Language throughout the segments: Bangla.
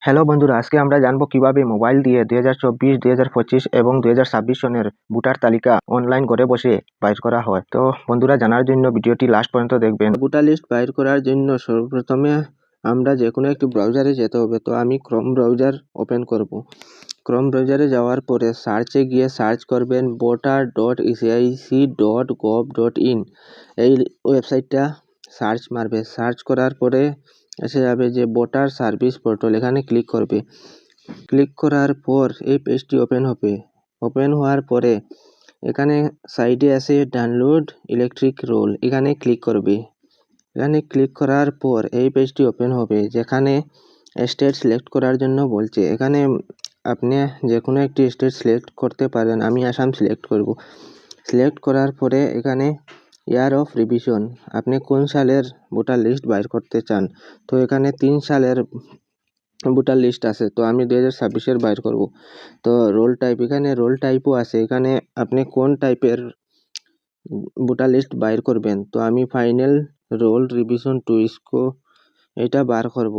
হ্যালো বন্ধুরা, আজকে আমরা জানবো কিভাবে মোবাইল দিয়ে 2024, 2025 এবং 2026 সনের ভোটার তালিকা অনলাইন ঘরে বসে বাইর করা হয়। তো বন্ধুরা, জানার জন্য ভিডিওটি লাস্ট পর্যন্ত দেখবেন। ভোটার লিস্ট বাইর করার জন্য সর্বপ্রথমে আমরা যে কোনো একটি ব্রাউজারে যেতে হবে। তো আমি ক্রোম ব্রাউজার ওপেন করব। ক্রোম ব্রাউজারে যাওয়ার পরে সার্চে গিয়ে সার্চ করবেন voter.ecic.gov.in। এই ওয়েবসাইটটা সার্চ মারবে। সার্চ করার পরে এসে যাবে যে ভোটার সার্ভিস পোর্টাল, এখানে ক্লিক করবে। ক্লিক করার পর এই পেজটি ওপেন হবে। ওপেন হওয়ার পরে এখানে সাইডে আছে ডাউনলোড ইলেকট্রিক রোল, এখানে ক্লিক করবে। এখানে ক্লিক করার পর এই পেজটি ওপেন হবে, যেখানে স্টেট সিলেক্ট করার জন্য বলছে। এখানে আপনি যে কোনো একটি স্টেট সিলেক্ট করতে পারেন। আমি আসাম সিলেক্ট করব। সিলেক্ট করার পরে এখানে ইয়ার অফ রিভিশন, আপনি কোন সালের ভোটার লিস্ট বাইর করতে চান। তো এখানে 3 সালের ভোটার লিস্ট আছে, তো আমি 2026-এর বাইর করব। তো রোল টাইপ, এখানে রোল টাইপও আছে, এখানে আপনি কোন টাইপের ভোটার লিস্ট বাইর করবেন। তো আমি ফাইনাল রোল রিভিশন 2 এটা বার করব।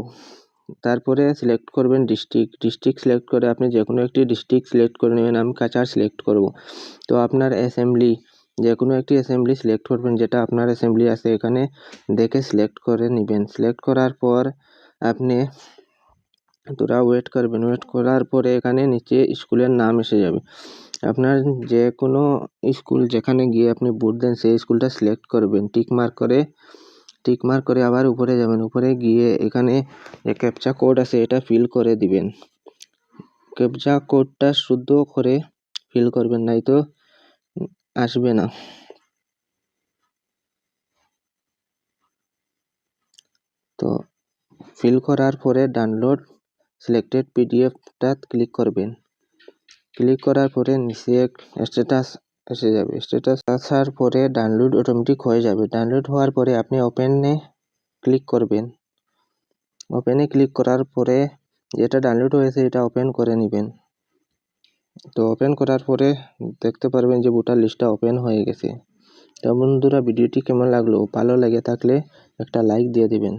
তারপরে সিলেক্ট করবেন ডিস্ট্রিক্ট সিলেক্ট করে আপনি যে কোনো একটি ডিস্ট্রিক্ট সিলেক্ট করে নেবেন। আমি কাছাড় সিলেক্ট করব। তো আপনার অ্যাসেম্বলি, যে কোনো একটি অ্যাসেম্বলি সিলেক্ট করবেন, যেটা আপনার অ্যাসেম্বলি আছে এখানে দেখে সিলেক্ট করে নেবেন। সিলেক্ট করার পর আপনি তোরা ওয়েট করবেন। ওয়েট করার পরে এখানে নিচে স্কুলের নাম এসে যাবে। আপনার যে কোনো স্কুল যেখানে গিয়ে আপনি ভোট দেন সেই স্কুলটা সিলেক্ট করবেন। টিক মার্ক করে আবার উপরে যাবেন। উপরে গিয়ে এখানে যে ক্যাপচা কোড আছে এটা ফিল করে দিবেন। ক্যাপচা কোডটা শুদ্ধ করে ফিল করবেন, নাই তো আসবে না। তো ফিল করার পরে ডাউনলোড সিলেক্টেড পিডিএফটা ক্লিক করবেন। ক্লিক করার পরে নিচে স্ট্যাটাস এসে যাবে। স্ট্যাটাস আসার পরে ডাউনলোড অটোমেটিক হয়ে যাবে। ডাউনলোড হওয়ার পরে আপনি ওপেনে ক্লিক করবেন। ওপেনে ক্লিক করার পরে যেটা ডাউনলোড হয়েছে এটা ওপেন করে নেবেন। তো ওপেন করার পরে দেখতে পারবেন যে ভোটার লিস্টটা ওপেন হয়ে গেছে। তো বন্ধুরা, ভিডিওটি কেমন লাগলো? ভালো লেগে থাকলে একটা লাইক দিয়ে দিবেন।